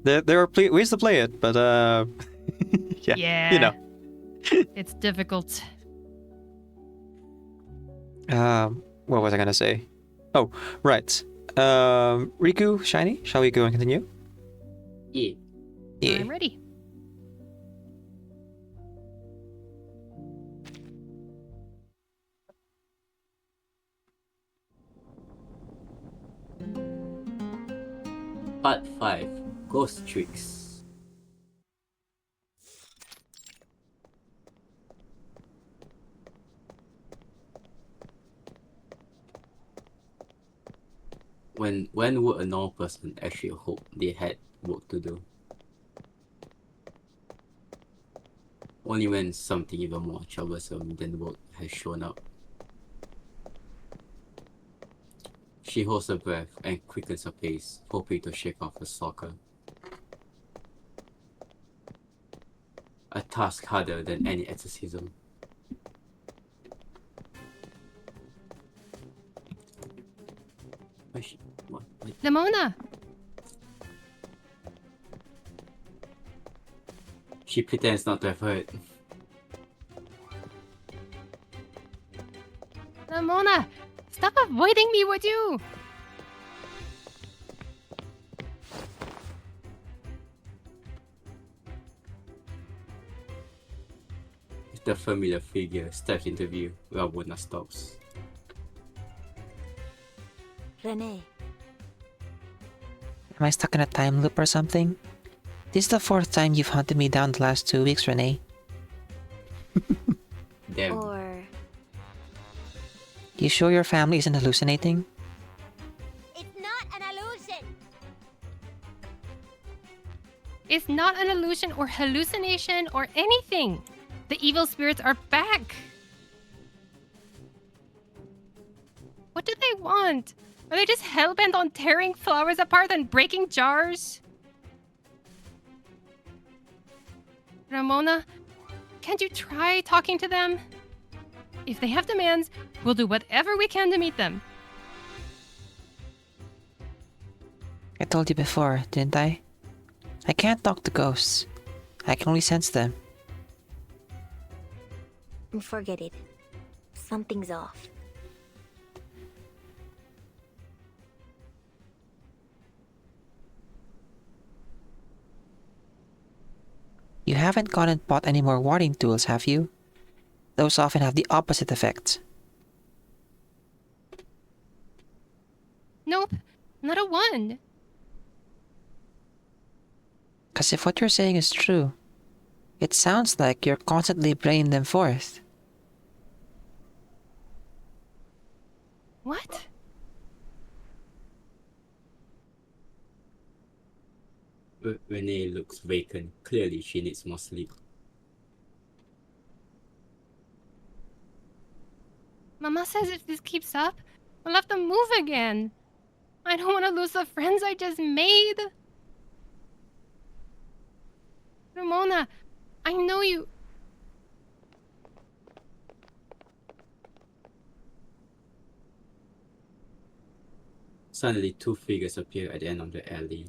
There are ways to play it, but yeah, Yeah. you know. It's difficult. What was I gonna say? Oh, right. Riku, Shiny, shall we go and continue? Yeah. Yeah. I'm ready. Part 5. Ghost Tricks. When would a normal person actually hope they had work to do? Only when something even more troublesome than work has shown up. She holds her breath and quickens her pace, hoping to shake off her stalker. A task harder than any exorcism. What? Ramona! She pretends not to have heard. Ramona! Stop avoiding me, would you? The familiar figure steps into view. Ramona stops. Renee. Am I stuck in a time loop or something? This is the 4th time you've hunted me down the last 2 weeks, Renee. Damn. Or... You sure your family isn't hallucinating? It's not an illusion! It's not an illusion or hallucination or anything. The evil spirits are back. What do they want? Are they just hellbent on tearing flowers apart and breaking jars? Ramona, can't you try talking to them? If they have demands, we'll do whatever we can to meet them. I told you before, didn't I? I can't talk to ghosts. I can only sense them. Forget it. Something's off. You haven't gone and bought any more warding tools, have you? Those often have the opposite effect. Nope, not a one. 'Cause if what you're saying is true, it sounds like you're constantly bringing them forth. What? Renee looks vacant. Clearly, she needs more sleep. Mama says if this keeps up, we'll have to move again. I don't want to lose the friends I just made. Ramona, I know you... Suddenly, 2 figures appear at the end of the alley.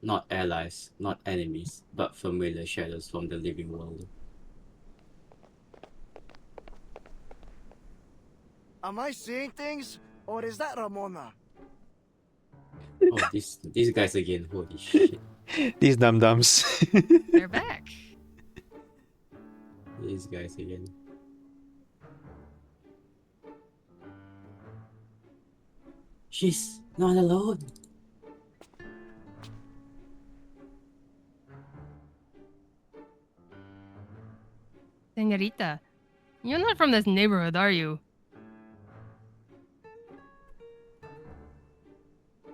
Not allies, not enemies, but familiar shadows from the living world. Am I seeing things? Or is that Ramona? Oh, these guys again, holy shit. These dum-dums. They're back. These guys again. She's not alone. Senorita, you're not from this neighborhood, are you?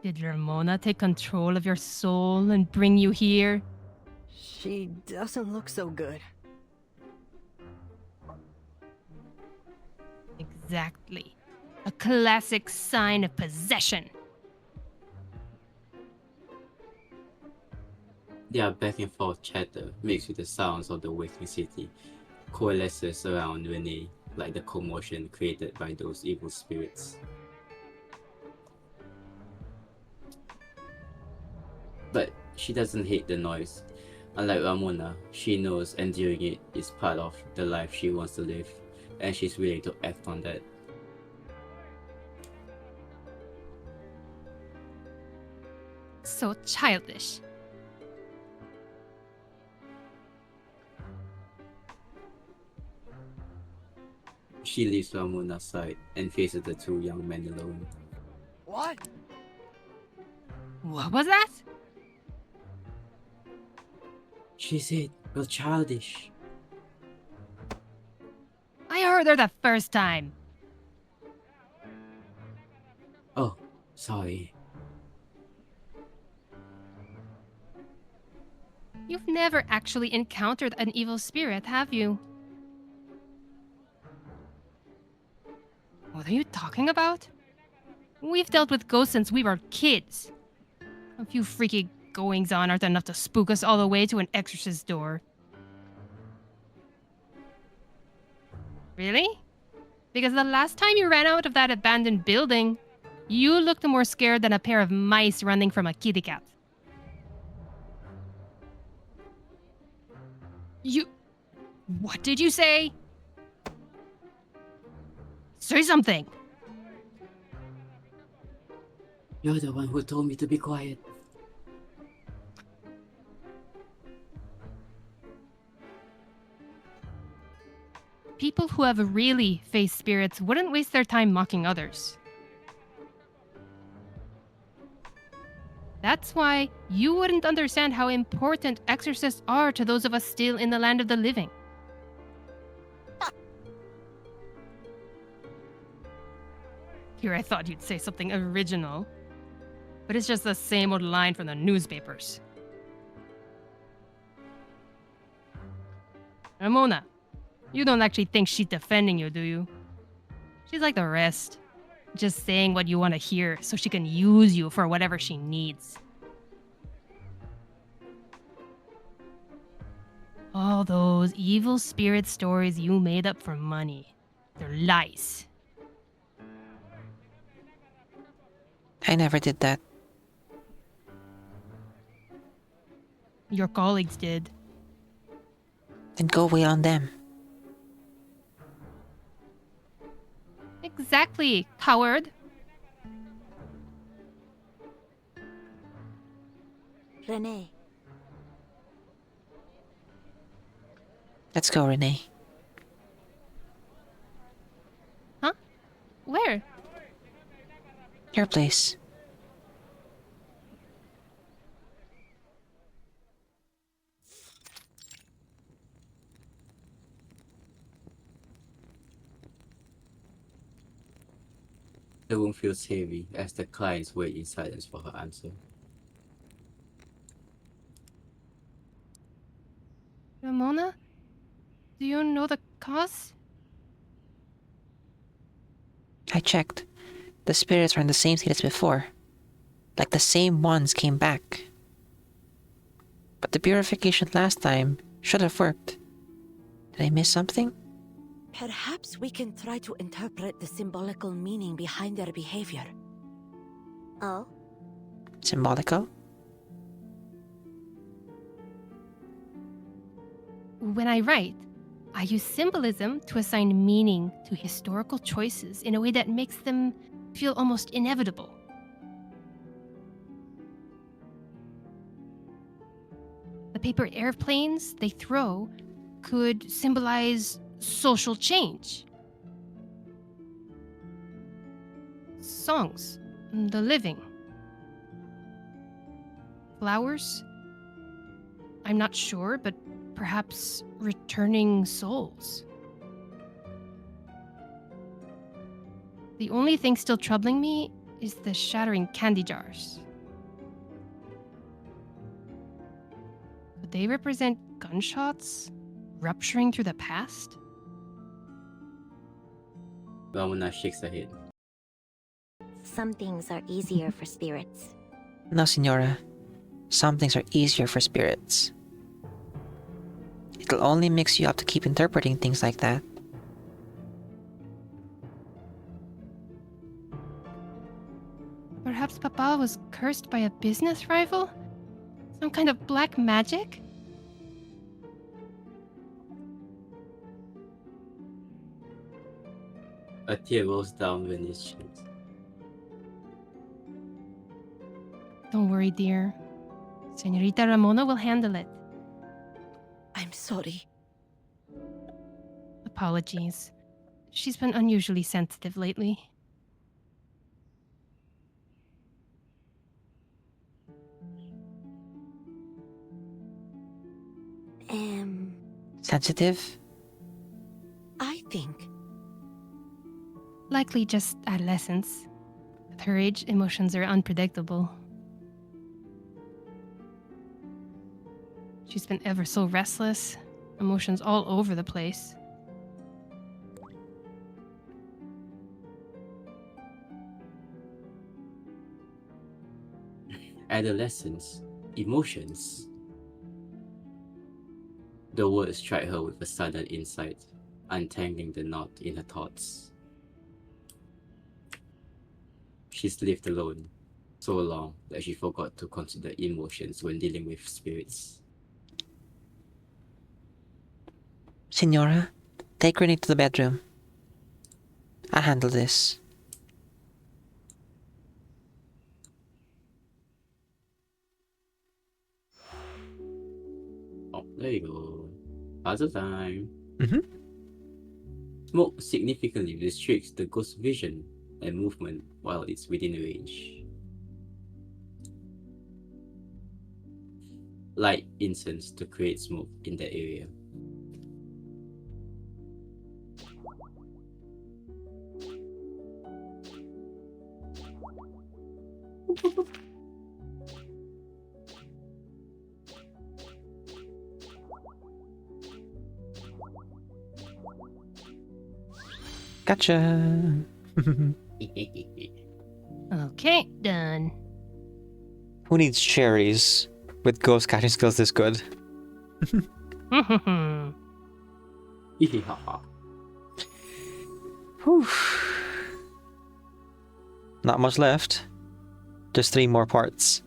Did Ramona take control of your soul and bring you here? She doesn't look so good. Exactly. A classic sign of possession. Their back and forth chatter, mixed with the sounds of the waking city, coalesces around Renee like the commotion created by those evil spirits. She doesn't hate the noise. Unlike Ramona, she knows enduring it is part of the life she wants to live, and she's willing to act on that. So childish. She leaves Ramona's side and faces the two young men alone. What? What was that? She said, "You're childish." I heard her the first time. Oh, sorry. You've never actually encountered an evil spirit, have you? What are you talking about? We've dealt with ghosts since we were kids. A few freaky goings-on aren't enough to spook us all the way to an exorcist's door. Really? Because the last time you ran out of that abandoned building, you looked more scared than a pair of mice running from a kitty cat. You... What did you say? Say something! You're the one who told me to be quiet. People who have really faced spirits wouldn't waste their time mocking others. That's why you wouldn't understand how important exorcists are to those of us still in the land of the living. Here I thought you'd say something original. But it's just the same old line from the newspapers. Ramona, you don't actually think she's defending you, do you? She's like the rest. Just saying what you want to hear so she can use you for whatever she needs. All those evil spirit stories you made up for money. They're lies. I never did that. Your colleagues did. Then go away on them. Exactly, coward. Renee, Let's go, Renee. Huh? Where? Your place. The room feels heavy as the clients wait in silence for her answer. Ramona? Do you know the cause? I checked. The spirits are in the same state as before. Like the same ones came back. But the purification last time should have worked. Did I miss something? Perhaps we can try to interpret the symbolical meaning behind their behavior. oh, Symbolical? When I write, I use symbolism to assign meaning to historical choices in a way that makes them feel almost inevitable. The paper airplanes they throw could symbolize social change. Songs, the living. Flowers? I'm not sure, but perhaps returning souls. The only thing still troubling me is the shattering candy jars. Could they represent gunshots rupturing through the past? Ramona shakes her head. some things are easier for spirits. No, Senora. Some things are easier for spirits. It'll only mix you up to keep interpreting things like that. Perhaps Papa was cursed by a business rival? Some kind of black magic? A tear rolls down Renee's cheeks. Don't worry, dear. Senorita Ramona will handle it. I'm sorry. Apologies. She's been unusually sensitive lately. Sensitive? I think. Likely just adolescence. At her age, emotions are unpredictable. She's been ever so restless. Emotions all over the place. Adolescence. Emotions. The words strike her with a sudden insight, untangling the knot in her thoughts. She's lived alone so long that she forgot to consider emotions when dealing with spirits. Senora, take Renee to the bedroom. I'll handle this. Oh, there you go. Puzzle time. Mm-hmm. Smoke significantly restricts the ghost's vision and movement while it's within range. Light incense to create smoke in that area. Gotcha. Okay, done. Who needs cherries with ghost catching skills this good? Whew. Not much left. Just 3 more parts.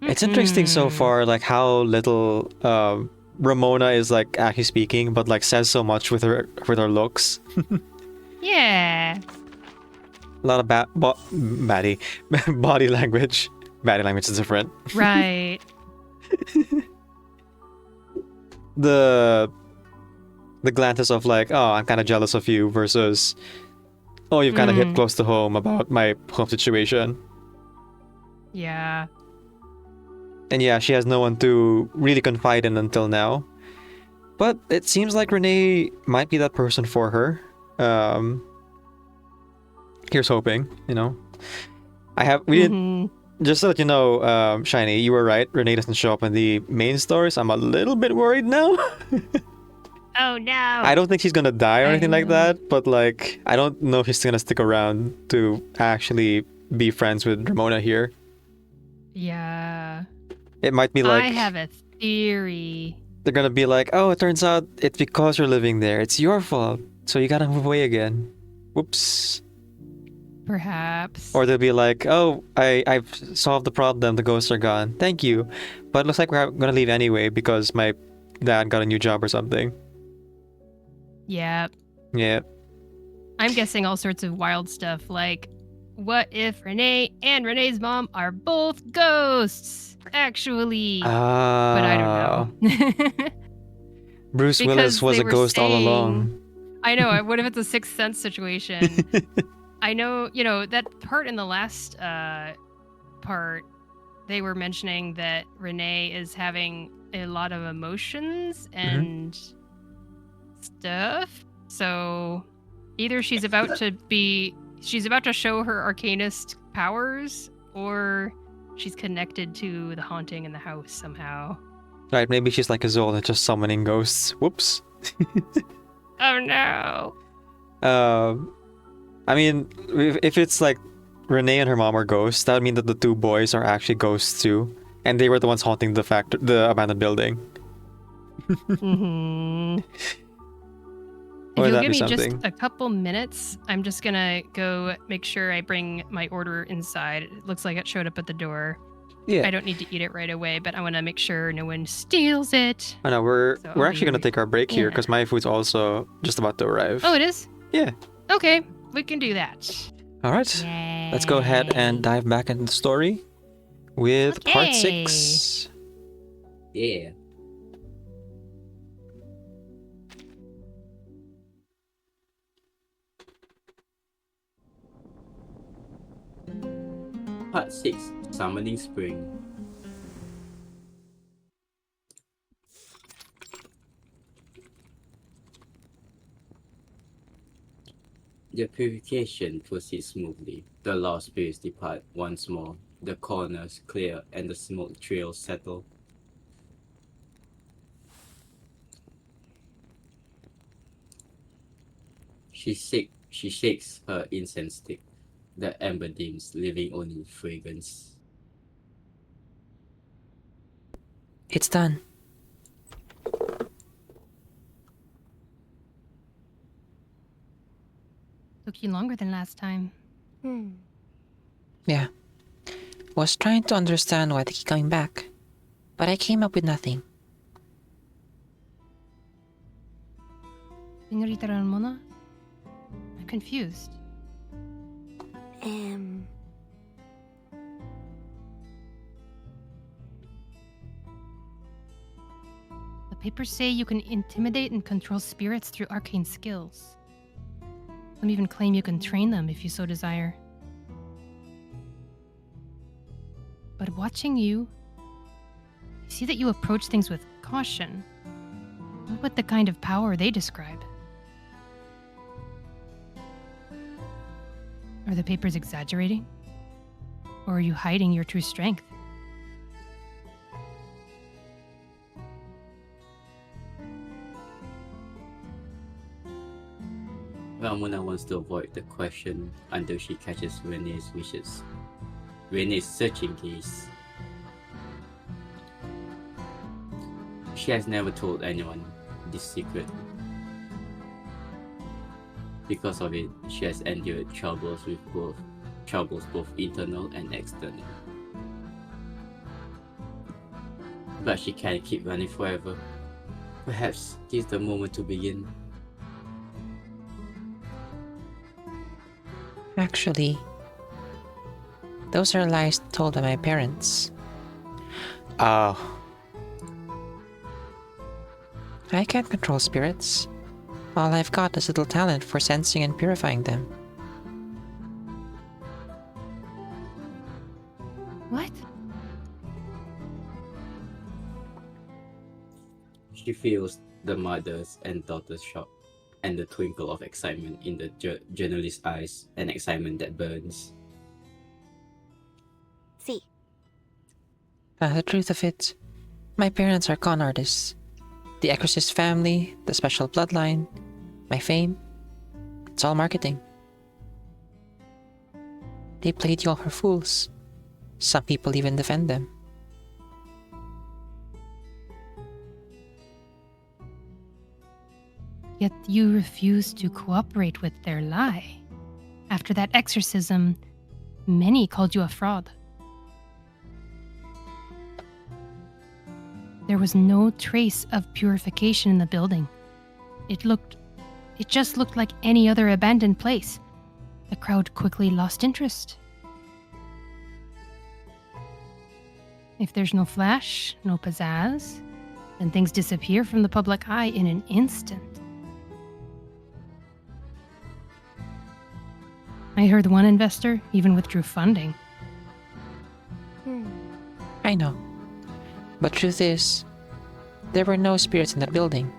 It's interesting so far, like how little Ramona is like actually speaking, but like says so much with her looks. Yeah. A lot of body language. Body language is different. Right. The glances of like, oh, I'm kind of jealous of you versus, oh, you've kind of hit close to home about my home situation. Yeah. And yeah, she has no one to really confide in until now. But it seems like Renee might be that person for her. Here's hoping, you know. We didn't, just so that you know, Shiny, you were right. Renee doesn't show up in the main stories. I'm a little bit worried now. Oh no. I don't think she's gonna die or anything like that, but like, I don't know if she's gonna stick around to actually be friends with Ramona here. Yeah. It might be like, I have a theory. they're gonna be like, oh, it turns out it's because you're living there. It's your fault. So you gotta move away again. Whoops. Perhaps. Or they'll be like, oh, I've solved the problem. The ghosts are gone. Thank you. But it looks like we're gonna leave anyway because my dad got a new job or something. Yeah. Yeah. I'm guessing all sorts of wild stuff like, what if Renee and Renee's mom are both ghosts? Actually. But I don't know. Bruce Willis was a ghost all along. I know. What if it's a Sixth Sense situation? I know, that part in the last part, they were mentioning that Renee is having a lot of emotions and stuff. So either she's about to show her arcanist powers, or she's connected to the haunting in the house somehow. Right, maybe she's like Azul, just summoning ghosts. Whoops. Oh no. I mean, if it's like Renee and her mom are ghosts, that would mean that the 2 boys are actually ghosts too, and they were the ones haunting the abandoned building. If you'll give me just a couple minutes, I'm just gonna go make sure I bring my order inside. It looks like it showed up at the door. Yeah. I don't need to eat it right away, but I want to make sure no one steals it. I know we're So we're I'll actually be gonna take our break here yeah. because my food's also just about to arrive. Oh, it is? Yeah. Okay, we can do that. All right. Let's go ahead and dive back into the story with part Okay. 6. Yeah. Part 6, Summoning Spring. The purification proceeds smoothly. The lost spirits depart once more. The corners clear and the smoke trails settle. She shakes her incense stick. The ember dims, leaving only fragrance. It's done. Took you longer than last time. Yeah. Was trying to understand why they keep coming back, but I came up with nothing. Señorita Ramona? I'm confused. The papers say you can intimidate and control spirits through arcane skills. Some even claim you can train them if you so desire. But watching you, I see that you approach things with caution, not with the kind of power they describe. Are the papers exaggerating? Or are you hiding your true strength? Ramona wants to avoid the question until she catches Renee's wishes. Renee's searching gaze. She has never told anyone this secret. Because of it, she has endured troubles both internal and external. But she can't keep running forever. Perhaps this is the moment to begin. Actually, those are lies told by my parents. Oh. I can't control spirits. All I've got is little talent for sensing and purifying them. What? She feels the mother's and daughter's shock, and the twinkle of excitement in the journalist's eyes, an excitement that burns. See, The truth of it, my parents are con artists. The exorcist family, the special bloodline, my fame, it's all marketing. They played you all for fools. Some people even defend them. Yet you refuse to cooperate with their lie. After that exorcism, many called you a fraud. There was no trace of purification in the building. It just looked like any other abandoned place. The crowd quickly lost interest. If there's no flash, no pizzazz, then things disappear from the public eye in an instant. I heard one investor even withdrew funding. I know. But truth is, there were no spirits in that building.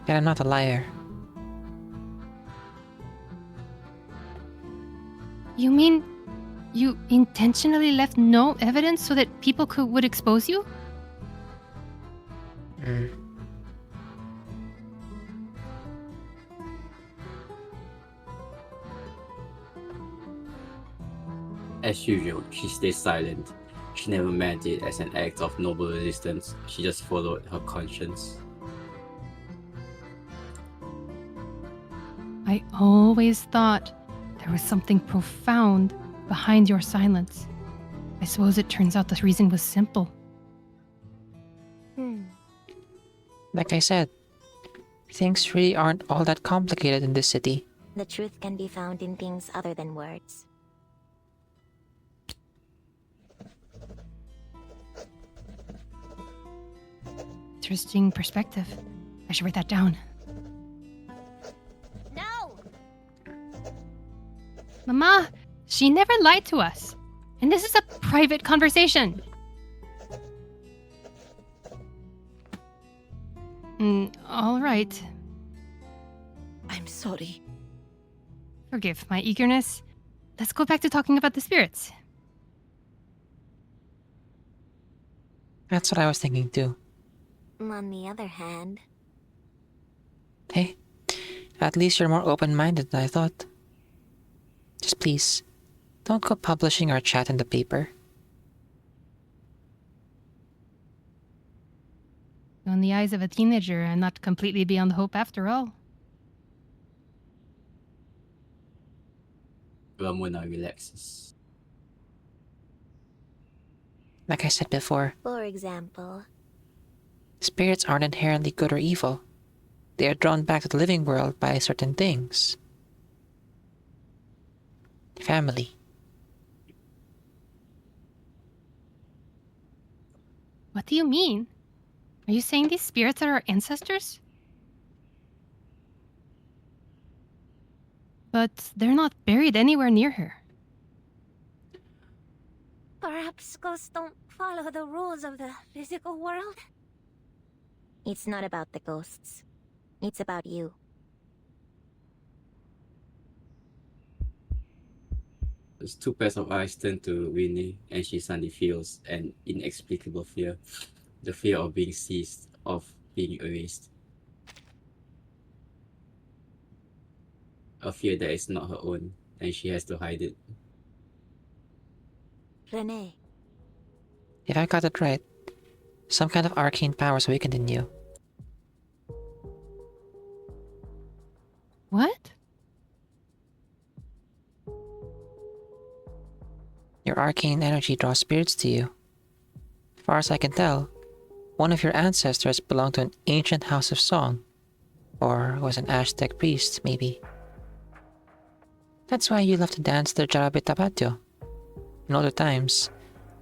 And I'm not a liar. You mean you intentionally left no evidence so that people would expose you? As usual, she stays silent. She never meant it as an act of noble resistance. She just followed her conscience. I always thought there was something profound behind your silence. I suppose it turns out the reason was simple. Like I said, things really aren't all that complicated in this city. The truth can be found in things other than words. Interesting perspective. I should write that down. No! Mama, she never lied to us. And this is a private conversation. All right. I'm sorry. Forgive my eagerness. Let's go back to talking about the spirits. That's what I was thinking too. On the other hand, Hey, at least you're more open-minded than I thought. Just please, don't go publishing our chat in the paper. In the eyes of a teenager, I'm not completely beyond hope after all. Ramona relaxes. Like I said before, for example, spirits aren't inherently good or evil. They are drawn back to the living world by certain things. Family. What do you mean? Are you saying these spirits are our ancestors? But they're not buried anywhere near here. perhaps ghosts don't follow the rules of the physical world? It's not about the ghosts. It's about you. Those two pairs of eyes turn to Renee, and she suddenly feels an inexplicable fear. The fear of being seized, of being erased. A fear that is not her own, and she has to hide it. Renee, If I got it right, some kind of arcane powers awakened in you. What? Your arcane energy draws spirits to you. Far as I can tell, one of your ancestors belonged to an ancient house of song, or was an Aztec priest, maybe. That's why you love to dance the Jarabe Tapatio. In older times,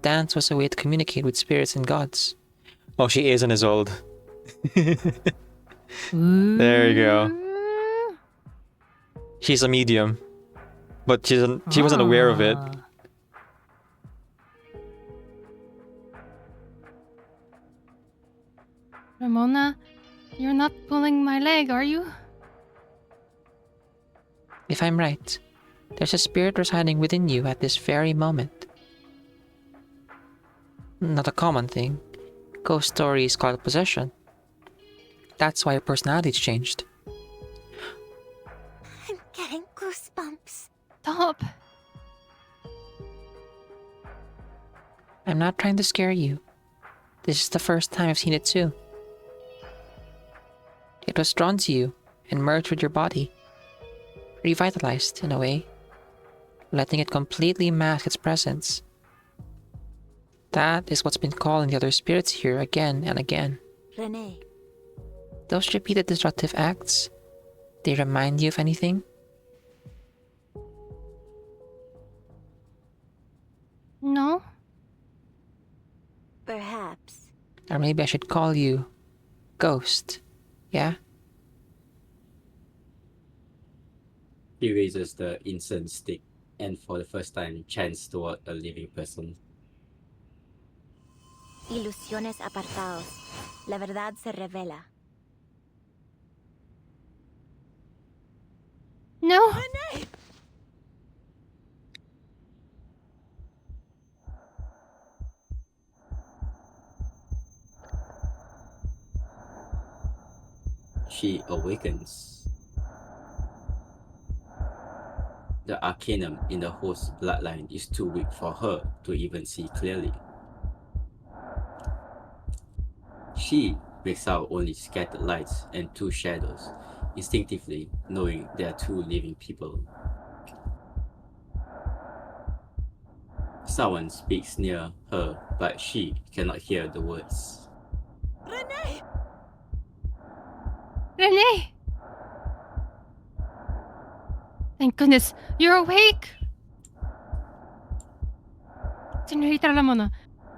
dance was a way to communicate with spirits and gods. Oh, she isn't as old. There you go. She's a medium, but she wasn't aware of it. Ah. Ramona, you're not pulling my leg, are you? If I'm right, there's a spirit residing within you at this very moment. Not a common thing. Ghost stories call it possession. That's why your personality's changed. I'm getting goosebumps. Stop. I'm not trying to scare you. This is the first time I've seen it too. It was drawn to you and merged with your body. Revitalized, in a way. Letting it completely mask its presence. That is what's been calling the other spirits here again and again. Renee, Those repeated destructive acts, they remind you of anything? No? perhaps. Or maybe I should call you Ghost, yeah? He raises the incense stick and for the first time chants toward a living person. Ilusiones apartaos. La verdad se revela. No? She awakens. The arcanum in the host's bloodline is too weak for her to even see clearly. She makes out only scattered lights and two shadows, instinctively knowing they are two living people. Someone speaks near her, but she cannot hear the words. Renee! Renee! Thank goodness, you're awake! Senorita Ramona,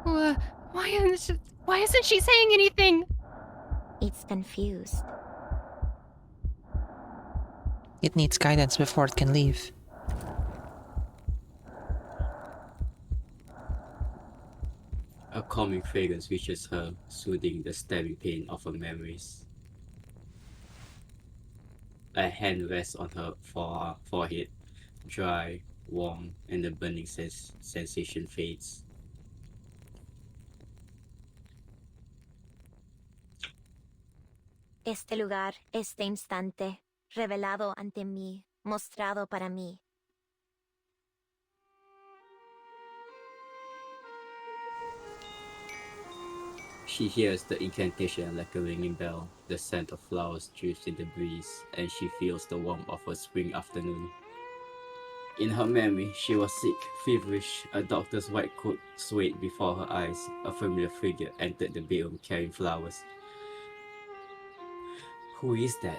why isn't she saying anything? It's confused. It needs guidance before it can leave. A calming fragrance reaches her, soothing the stabbing pain of her memories. A hand rests on her forehead, dry, warm, and the burning sensation fades. Este lugar, este instante, revelado ante mí, mostrado para mí. She hears the incantation like a ringing bell. The scent of flowers drifts in the breeze, and she feels the warmth of a spring afternoon. In her memory, she was sick, feverish. A doctor's white coat swayed before her eyes. A familiar figure entered the bedroom carrying flowers. Who is that?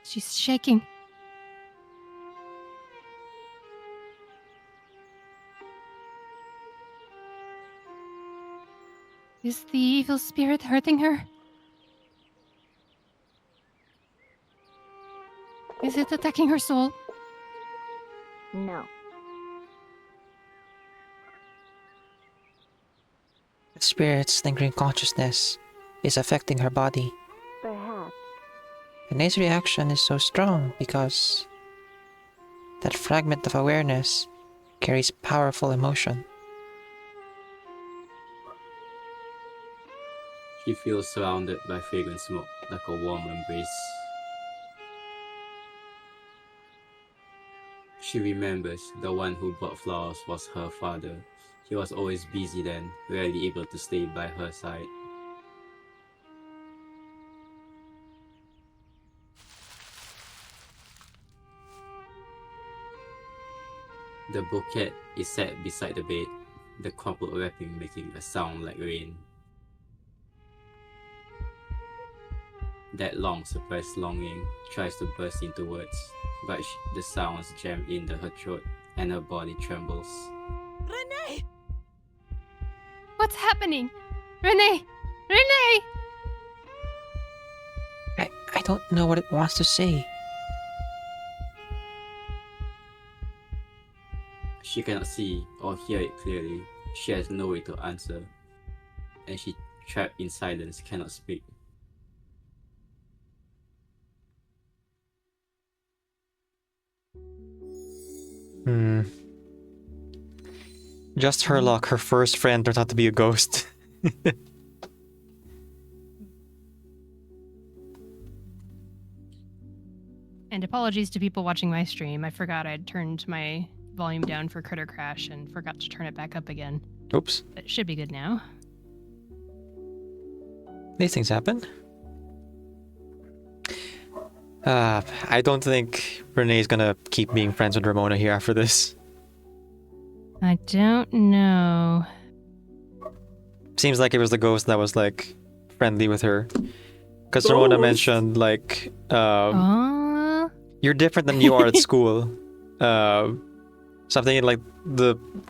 She's shaking. Is the evil spirit hurting her? Is it attacking her soul? No. The spirit's lingering consciousness is affecting her body. Perhaps. Renee's reaction is so strong because that fragment of awareness carries powerful emotion. She feels surrounded by fragrant smoke, like a warm embrace. She remembers the one who brought flowers was her father. He was always busy then, rarely able to stay by her side. The bouquet is set beside the bed, the crumpled wrapping making a sound like rain. That long suppressed longing tries to burst into words, but the sounds jam into her throat and her body trembles. Renee! What's happening? Renee! Renee! I don't know what it wants to say. She cannot see or hear it clearly. She has no way to answer, and she, trapped in silence, cannot speak. Just her luck, her first friend turned out to be a ghost. And apologies to people watching my stream. I forgot I'd turned my volume down for Critter Crash and forgot to turn it back up again. Oops. But it should be good now. These things happen. I don't think Renee's gonna keep being friends with Ramona here after this. I don't know. Seems like it was the ghost that was like friendly with her. Because Ramona mentioned like, you're different than you are at school. Something like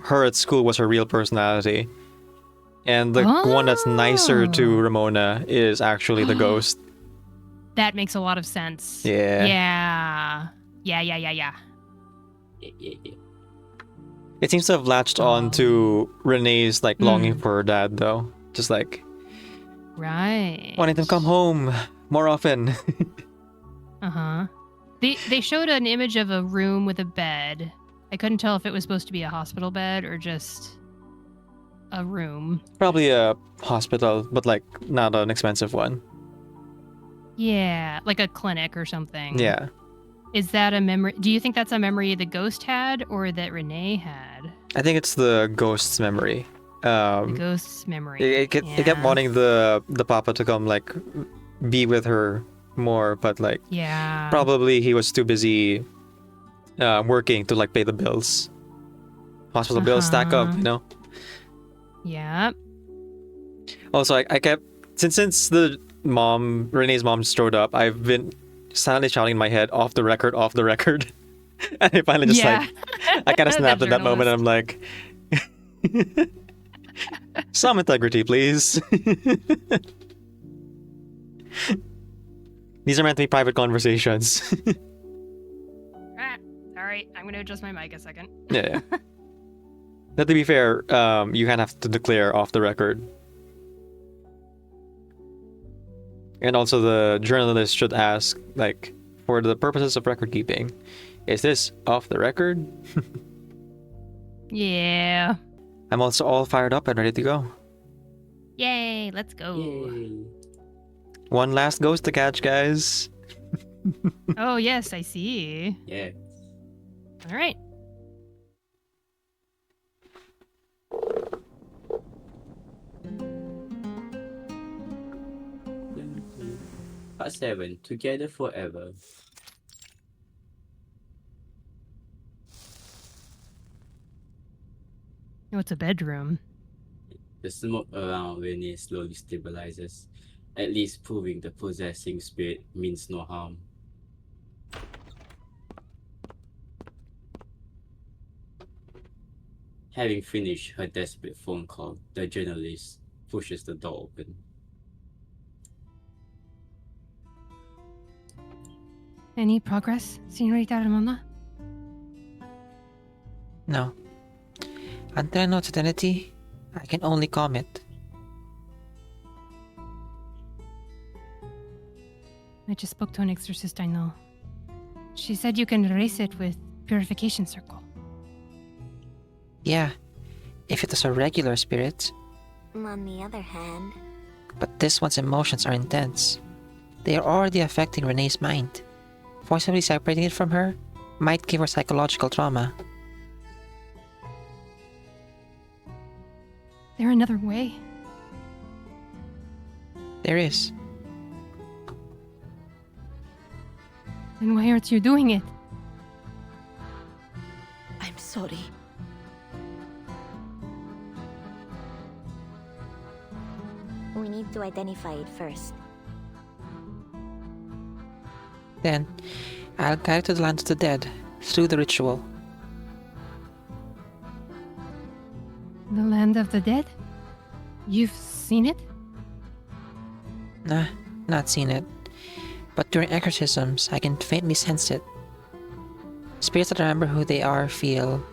her at school was her real personality. And the one that's nicer to Ramona is actually the ghost. That makes a lot of sense. Yeah. Yeah. It seems to have latched on to Renee's like longing for her dad though. Just like wanting to come home more often. They showed an image of a room with a bed. I couldn't tell if it was supposed to be a hospital bed or just a room. Probably a hospital, but like not an expensive one. Yeah, like a clinic or something. Yeah. Is that a memory? Do you think that's a memory the ghost had or that Renee had? I think it's the ghost's memory. The ghost's memory. It kept wanting the papa to come like be with her more, but like Yeah. probably he was too busy working to like pay the bills. Hospital bills stack up, Uh-huh. you know. Yeah. Also, I kept since the Renee's mom showed up, I've been silently shouting in my head, off the record, off the record. And I finally just Yeah. like I kind of The snapped at that moment. And journalist. I'm like, some integrity, please. These are meant to be private conversations. Ah, sorry, I'm gonna adjust my mic a second. Yeah. Now, to be fair, you kind of have to declare off the record. And also the journalist should ask, like, for the purposes of record keeping, is this off the record? Yeah. I'm also all fired up and ready to go. Yay, let's go. Yay. One last ghost to catch, guys. Oh, yes, I see. Yeah. All right. Part 7. Together forever. Oh, it's a bedroom. The smoke around Renee slowly stabilizes, at least proving the possessing spirit means no harm. Having finished her desperate phone call, the journalist pushes the door open. Any progress, Senorita Ramona? No. Until I know its identity, I can only comment. I just spoke to an exorcist I know. She said you can erase it with Purification Circle. Yeah, if it was a regular spirit, On the other hand, but this one's emotions are intense. They are already affecting Renee's mind. Forcibly separating it from her might give her psychological trauma. There another way? There is. Then why aren't you doing it? I'm sorry. we need to identify it first. Then, I'll guide it to the land of the dead through the ritual. The land of the dead? You've seen it? Nah, not seen it. But during exorcisms, I can faintly sense it. Spirits that remember who they are feel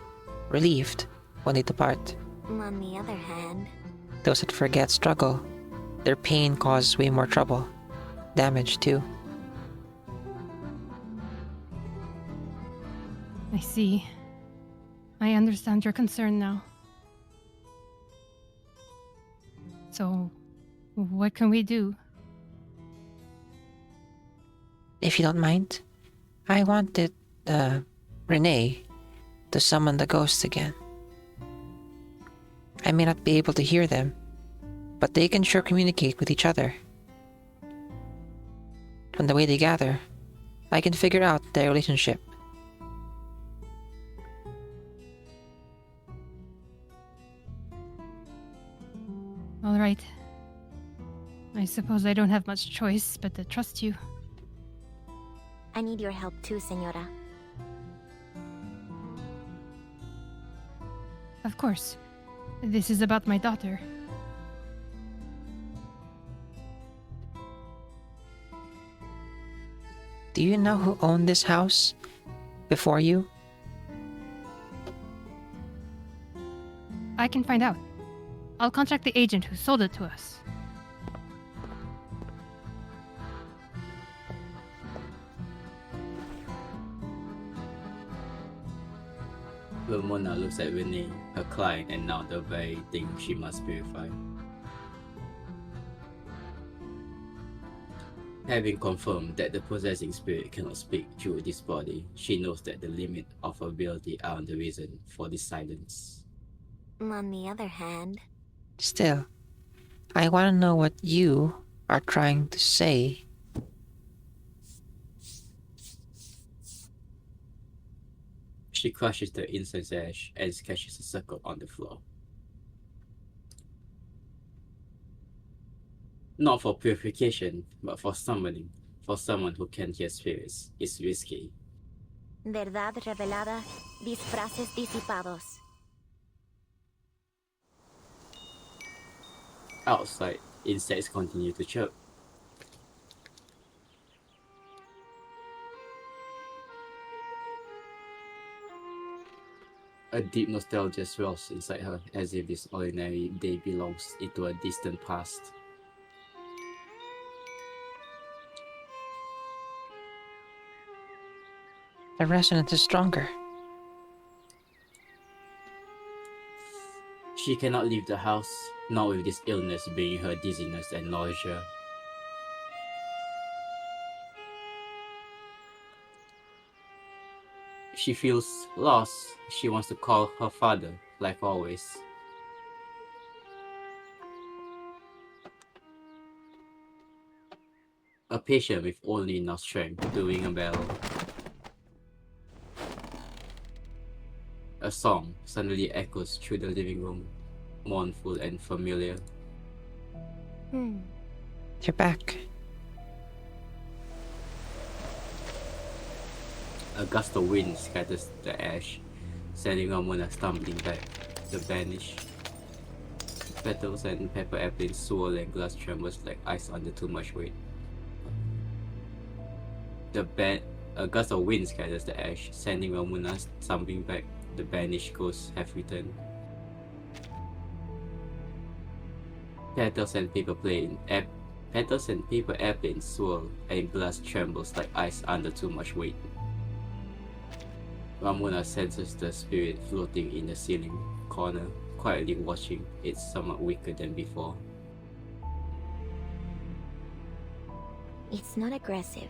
relieved when they depart. On the other hand, Those that forget struggle. Their pain causes way more trouble. Damage, too. I see. I understand your concern now. So, what can we do? If you don't mind, I wanted, Renee to summon the ghosts again. I may not be able to hear them, but they can sure communicate with each other. From the way they gather, I can figure out their relationship. All right. I suppose I don't have much choice but to trust you. I need your help too, Senora. Of course. This is about my daughter. Do you know who owned this house before you? I can find out. I'll contact the agent who sold it to us. Ramona looks at Renee, her client, and now the very thing she must purify. Having confirmed that the possessing spirit cannot speak through this body, she knows that the limit of her ability are the reason for this silence. On the other hand, Still, I want to know what you are trying to say. She crushes the incense ash and sketches a circle on the floor. Not for purification, but for summoning. For someone who can hear spirits, it's risky. Verdad revelada, disfraces disipados. Outside, insects continue to chirp. A deep nostalgia swells inside her, as if this ordinary day belongs into a distant past. The resonance is stronger. She cannot leave the house, not with this illness bringing her dizziness and nausea. She feels lost. She wants to call her father, like always. A patient with only enough strength to ring a bell. A song suddenly echoes through the living room, mournful and familiar. You're back. A gust of wind scatters the ash, sending Ramona stumbling back. The vanish. Petals and paper airplanes swirl and glass trembles like ice under too much weight. A gust of wind scatters the ash, sending Ramona stumbling back. The banished ghosts have returned. Petals and paper airplanes swirl and glass trembles like ice under too much weight. Ramona senses the spirit floating in the ceiling corner, quietly watching. It's somewhat weaker than before. It's not aggressive.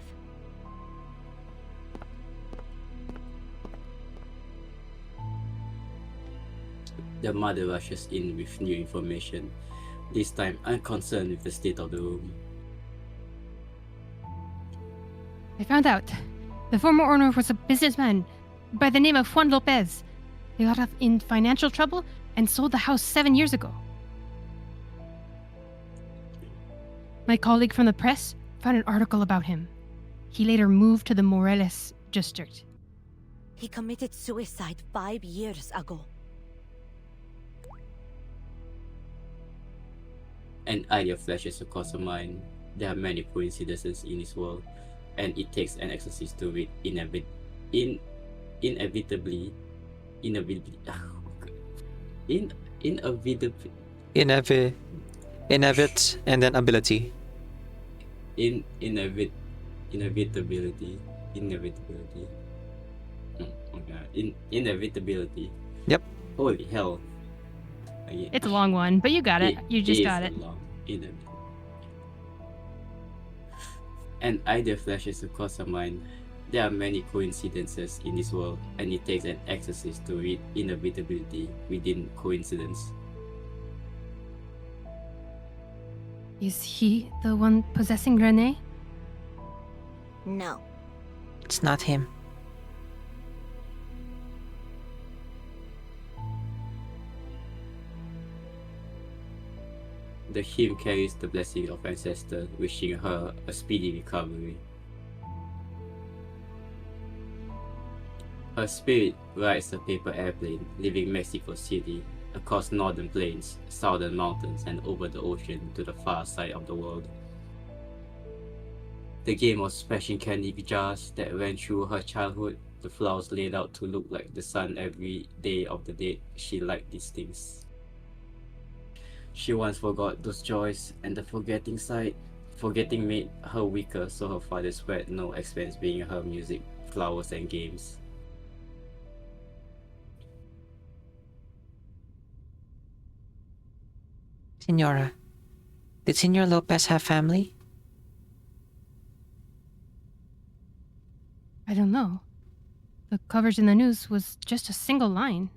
The mother rushes in with new information, this time unconcerned with the state of the room. I found out. The former owner was a businessman by the name of Juan Lopez. He got in financial trouble and sold the house 7 years ago. My colleague from the press found an article about him. He later moved to the Morelos district. He committed suicide 5 years ago. An idea flashes across her mind. There are many coincidences in this world, and it takes an exorcist to read inevitability, And then ability. Inevitability. Yep. Holy hell. Again. It's a long one, but you got it. You just got it. An idea flashes across her mind. There are many coincidences in this world, and it takes an exorcist to read inevitability within coincidence. Is he the one possessing Renee? No. It's not him. The hymn carries the blessing of ancestors, wishing her a speedy recovery. Her spirit rides a paper airplane, leaving Mexico City, across northern plains, southern mountains, and over the ocean to the far side of the world. The game of smashing candy jars that ran through her childhood, the flowers laid out to look like the sun every day of the day. She liked these things. She once forgot those joys, and the forgetting made her weaker, so her father spared no expense bringing her music, flowers, and games. Senora, did Senor Lopez have family? I don't know. The coverage in the news was just a single line.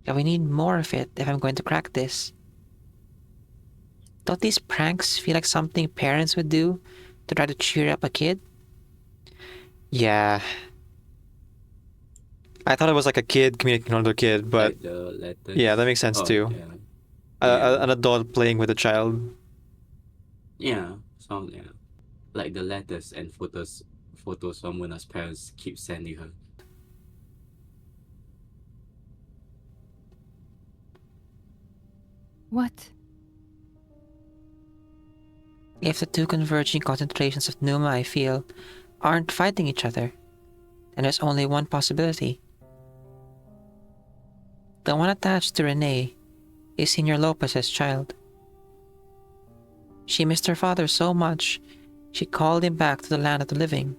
Yeah, we need more of it if I'm going to crack this. Don't these pranks feel like something parents would do to try to cheer up a kid? Yeah. I thought it was like a kid communicating with another kid, but like the letters. yeah, that makes sense too. Yeah. Yeah. An adult playing with a child. Yeah, like the letters and photos Ramona's parents keep sending her. What? If the two converging concentrations of pneuma I feel aren't fighting each other, then there's only one possibility. The one attached to Renee is Senor Lopez's child. She missed her father so much, she called him back to the land of the living.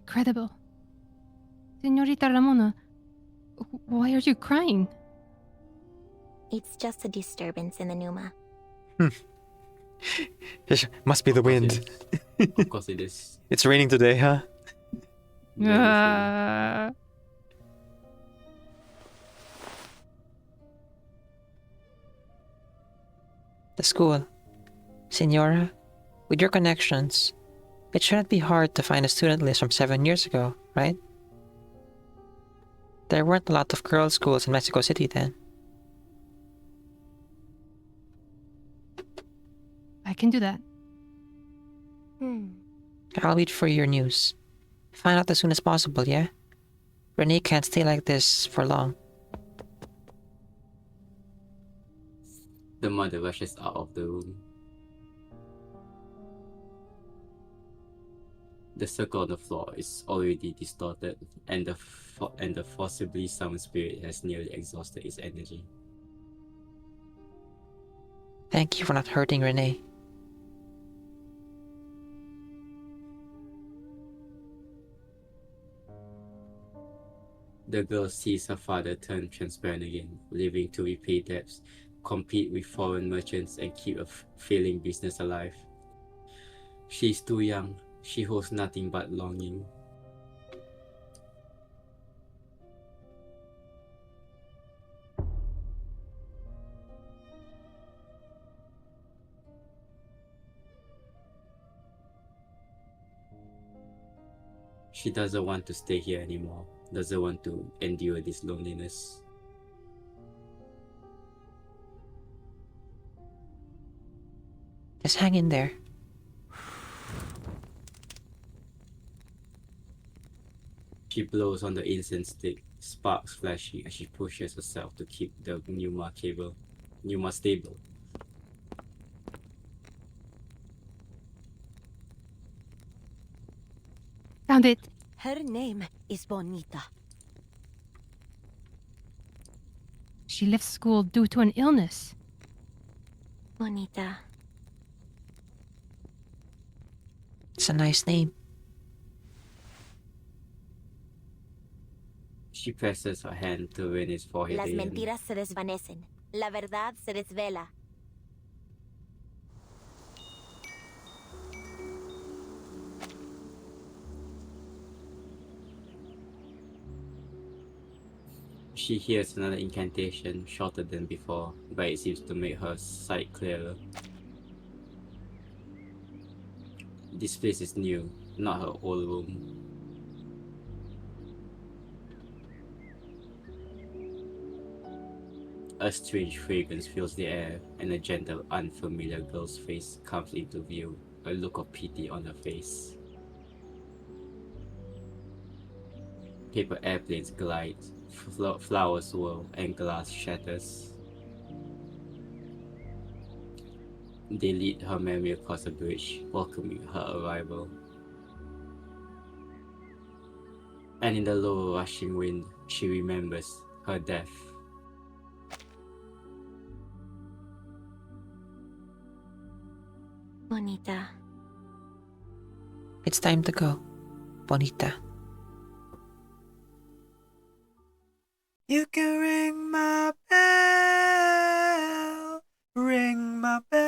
Incredible. Señorita Ramona, why are you crying? It's just a disturbance in the pneuma. Must be the wind. Of course it is. It's raining today, huh? Uh, The school. Senora, with your connections, it shouldn't be hard to find a student list from 7 years ago, right? There weren't a lot of girls' schools in Mexico City then. I can do that. I'll wait for your news. Find out as soon as possible, yeah? Renee can't stay like this for long. The mother rushes out of the room. The circle on the floor is already distorted, and the forcibly summoned spirit has nearly exhausted its energy. Thank you for not hurting Renee. The girl sees her father turn transparent again, living to repay debts, compete with foreign merchants, and keep a failing business alive. She's too young. She holds nothing but longing. She doesn't want to stay here anymore, doesn't want to endure this loneliness. Just hang in there. She blows on the incense stick, sparks flashing as she pushes herself to keep the pneuma stable. Found it. Her name is Bonita. She left school due to an illness. Bonita. It's a nice name. She presses her hand to Renee's forehead Las again. mentiras se desvanecen. La verdad se desvela. She hears another incantation, shorter than before, but it seems to make her sight clearer. This place is new, not her old room. A strange fragrance fills the air, and a gentle, unfamiliar girl's face comes into view, a look of pity on her face. Paper airplanes glide, flowers swirl, and glass shatters. They lead her memory across a bridge, welcoming her arrival. And in the low rushing wind, she remembers her death. Bonita. It's time to go, Bonita. You can ring my bell, ring my bell.